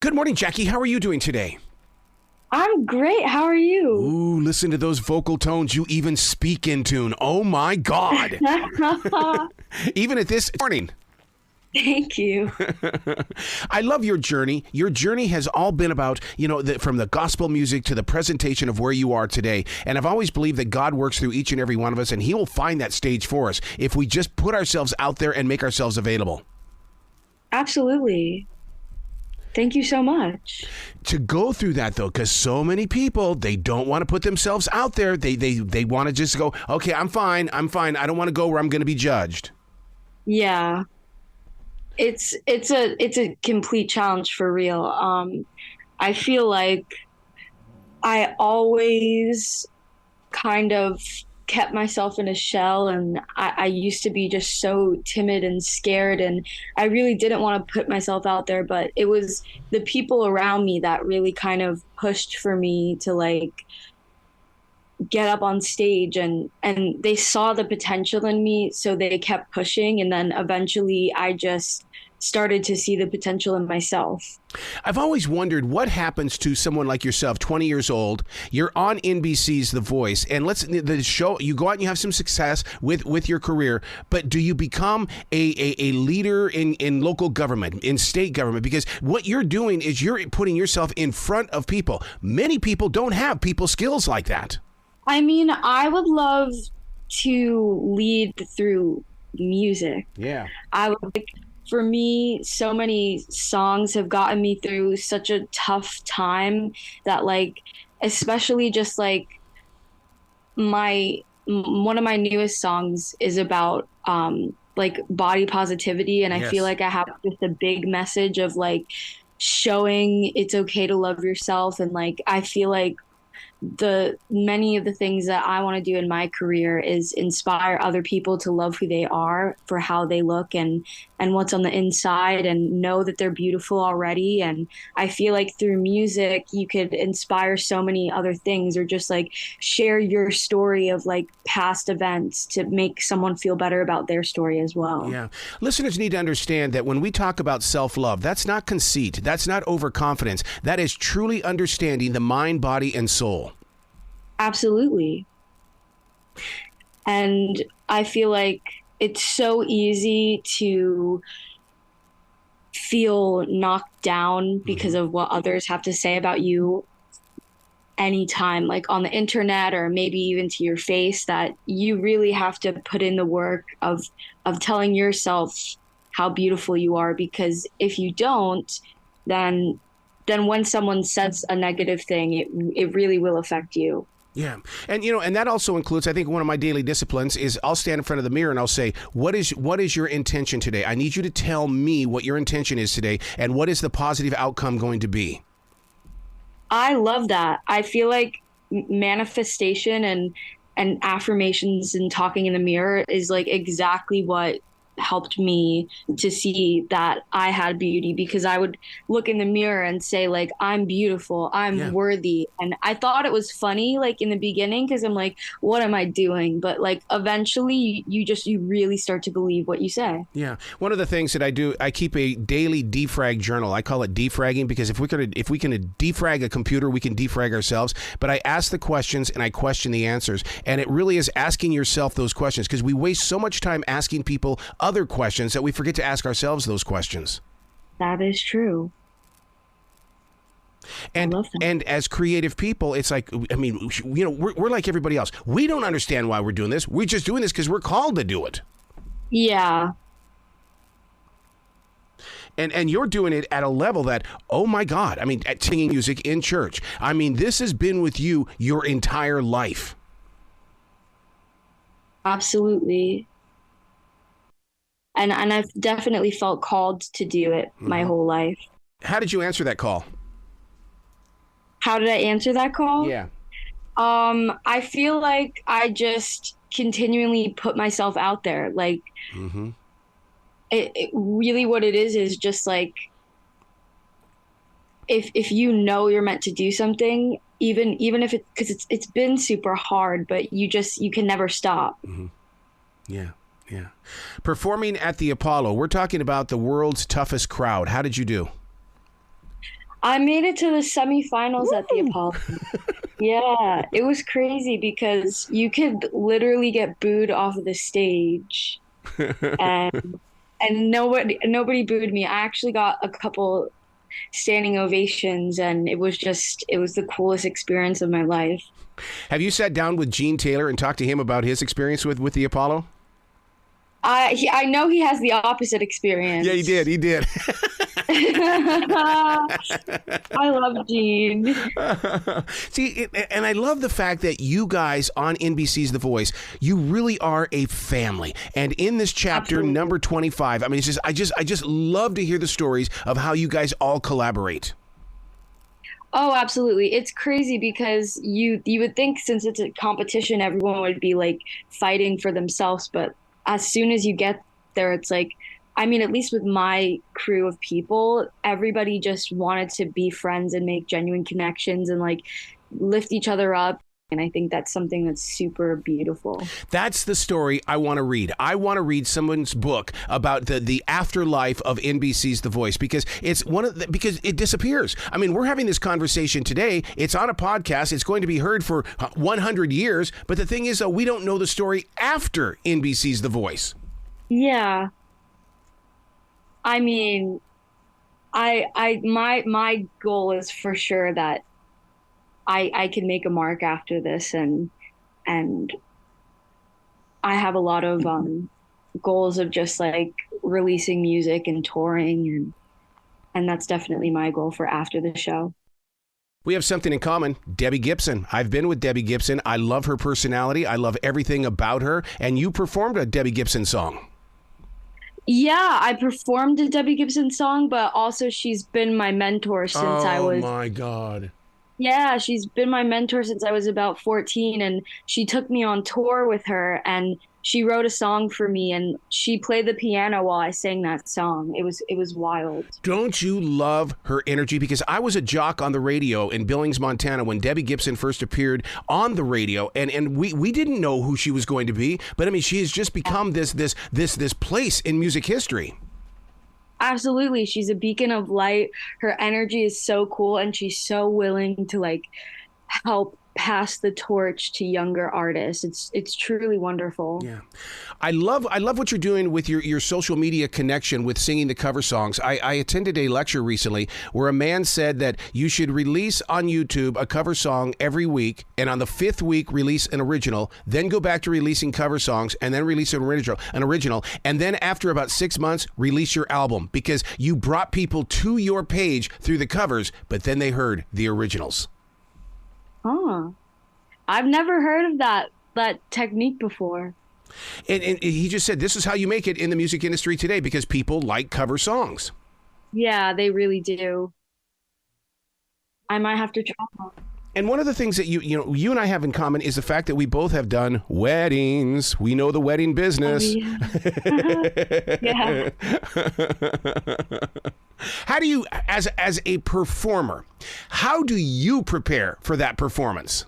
Good morning, Jackie. How are you doing today? I'm great. How are you? Ooh, listen to those vocal tones. You even speak in tune. Oh, my God. Even at this morning. Thank you. I love your journey. Your journey has all been about, from the gospel music to the presentation of where you are today. And I've always believed that God works through each and every one of us, and he will find that stage for us if we just put ourselves out there and make ourselves available. Absolutely. Thank you so much. To go through that, though, because so many people, they don't want to put themselves out there. They want to just go, okay, I'm fine. I don't want to go where I'm going to be judged. Yeah. It's a complete challenge for real. I feel like I always kind of kept myself in a shell, and I used to be just so timid and scared, and I really didn't want to put myself out there, but it was the people around me that really kind of pushed for me to like get up on stage, and they saw the potential in me, so they kept pushing, and then eventually I just started to see the potential in myself. I've always wondered what happens to someone like yourself, 20 years old. You're on NBC's The Voice, and the show, you go out and you have some success with your career, but do you become a leader in local government, in state government? Because what you're doing is you're putting yourself in front of people. Many people don't have people skills like that. I mean, I would love to lead through music. Yeah. I would like, for me, so many songs have gotten me through such a tough time that, like, especially just like one of my newest songs is about like body positivity, and I Yes. feel like I have just a big message of like showing it's okay to love yourself, and like I feel like the many of the things that I want to do in my career is inspire other people to love who they are for how they look and what's on the inside, and know that they're beautiful already. And I feel like through music you could inspire so many other things, or just like share your story of like past events to make someone feel better about their story as well. Yeah. Listeners need to understand that when we talk about self-love, that's not conceit. That's not overconfidence. That is truly understanding the mind, body, and soul. Absolutely. And I feel like it's so easy to feel knocked down because of what others have to say about you anytime, like on the internet or maybe even to your face, that you really have to put in the work of telling yourself how beautiful you are, because if you don't, then when someone says a negative thing, it really will affect you. Yeah. And, and that also includes, I think one of my daily disciplines is I'll stand in front of the mirror and I'll say, what is your intention today? I need you to tell me what your intention is today, and what is the positive outcome going to be? I love that. I feel like manifestation and affirmations and talking in the mirror is like exactly what helped me to see that I had beauty, because I would look in the mirror and say like, I'm beautiful, I'm worthy. And I thought it was funny like in the beginning, because I'm like, what am I doing? But like eventually you really start to believe what you say. Yeah. One of the things that I do, I keep a daily defrag journal. I call it defragging, because if we can defrag a computer, we can defrag ourselves. But I ask the questions and I question the answers. And it really is asking yourself those questions, because we waste so much time asking people other questions that we forget to ask ourselves those questions. That is true. And as creative people, it's like, I mean, we're like everybody else. We don't understand why we're doing this. We're just doing this because we're called to do it. Yeah. And you're doing it at a level that, oh my God, I mean, at singing music in church. I mean, this has been with you your entire life. Absolutely. And I've definitely felt called to do it my whole life. How did you answer that call? How did I answer that call? Yeah. I feel like I just continually put myself out there. Like, it really what it is just like, if you know you're meant to do something, even if because it's been super hard, but you can never stop. Yeah. Yeah. Performing at the Apollo, we're talking about the world's toughest crowd. How did you do? I made it to the semifinals at the Woo! Apollo. Yeah, it was crazy because you could literally get booed off of the stage, and nobody booed me. I actually got a couple standing ovations, and it was the coolest experience of my life. Have you sat down with Gene Taylor and talked to him about his experience with the Apollo? I know he has the opposite Yeah, he did. experience. He did. I love Gene. See, and I love the fact that you guys on NBC's The Voice, you really are a family. And in this chapter Absolutely. number 25, I mean, it's just I just love to hear the stories of how you guys all collaborate. Oh, absolutely. It's crazy because you would think since it's a competition, everyone would be like fighting for themselves, but as soon as you get there, it's like, I mean, at least with my crew of people, everybody just wanted to be friends and make genuine connections and like lift each other up. And I think that's something that's super beautiful. That's the story I want to read. I want to read someone's book about the afterlife of NBC's The Voice, because it's because it disappears. I mean, we're having this conversation today. It's on a podcast. It's going to be heard for 100 years. But the thing is, though, we don't know the story after NBC's The Voice. Yeah. I mean, my goal is for sure that I can make a mark after this, and I have a lot of goals of just like releasing music and touring, and that's definitely my goal for after the show. We have something in common. Debbie Gibson. I've been with Debbie Gibson. I love her personality. I love everything about her. And you performed a Debbie Gibson song. Yeah, I performed a Debbie Gibson song, but also she's been my mentor since I Oh was my God. Yeah, she's been my mentor since I was about 14, and she took me on tour with her, and she wrote a song for me, and she played the piano while I sang that song. It was wild. Don't you love her energy? Because I was a jock on the radio in Billings, Montana when Debbie Gibson first appeared on the radio, and we didn't know who she was going to be, but I mean, she has just become this place in music history. Absolutely. She's a beacon of light. Her energy is so cool, and she's so willing to like help pass the torch to younger artists. It's truly wonderful. Yeah. I love what you're doing with your social media connection with singing the cover songs. I attended a lecture recently where a man said that you should release on YouTube a cover song every week, and on the fifth week release an original, then go back to releasing cover songs, and then release an original, and then after about 6 months release your album, because you brought people to your page through the covers, but then they heard the originals. Oh, I've never heard of that technique before. And he just said this is how you make it in the music industry today, because people like cover songs. Yeah, they really do. I might have to try that. And one of the things that you and I have in common is the fact that we both have done weddings. We know the wedding Oh, business. yeah. Yeah. How do you, as a performer, how do you prepare for that performance?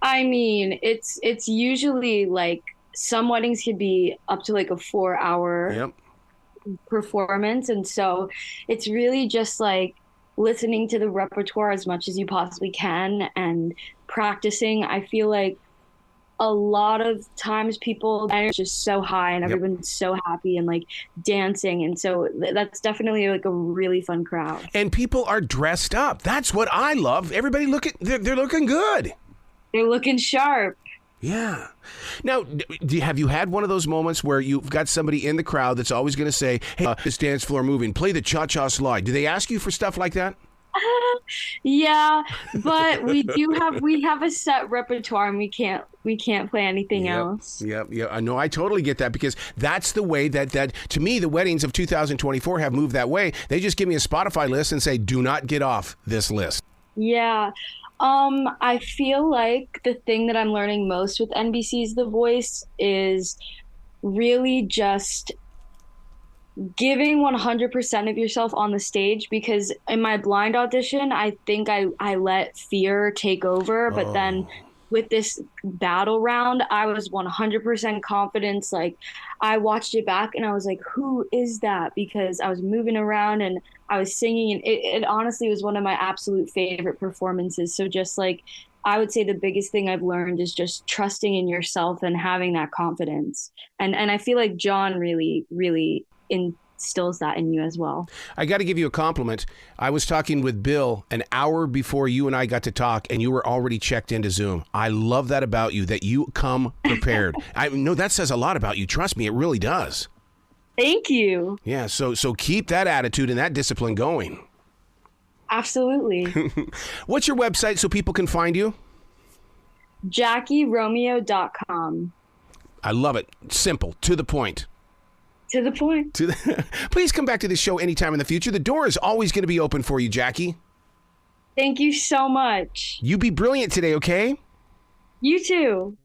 I mean, it's usually like some weddings could be up to like a 4 hour Yep. performance. And so it's really just like listening to the repertoire as much as you possibly can and practicing. I feel like a lot of times people are just so high and Yep. everyone's so happy and like dancing. And so that's definitely like a really fun crowd. And people are dressed up. That's what I love. Everybody they're looking good. They're looking sharp. Yeah. Now, have you had one of those moments where you've got somebody in the crowd that's always going to say, hey, this dance floor moving, play the cha-cha slide? Do they ask you for stuff like that? Yeah, but we have a set repertoire, and we can't play anything else. Yep. I know. I totally get that, because that's the way that to me, the weddings of 2024 have moved that way. They just give me a Spotify list and say, do not get off this list. Yeah. I feel like the thing that I'm learning most with NBC's The Voice is really just giving 100% of yourself on the stage, because in my blind audition, I think I let fear take over, but then with this battle round, I was 100% confidence. Like, I watched it back and I was like, who is that? Because I was moving around and I was singing, and it honestly was one of my absolute favorite performances. So just like, I would say the biggest thing I've learned is just trusting in yourself and having that confidence. And I feel like John really, really instills that in you as well. I got to give you a compliment. I was talking with Bill an hour before you and I got to talk, and you were already checked into Zoom. I love that about you, that you come prepared. I know that says a lot about you. Trust me, it really does. Thank you. Yeah, so keep that attitude and that discipline going. Absolutely. What's your website so people can find you? JackieRomeo.com. I love it. Simple, to the point. To the point. Please come back to this show anytime in the future. The door is always going to be open for you, Jackie. Thank you so much. You be brilliant today, okay? You too.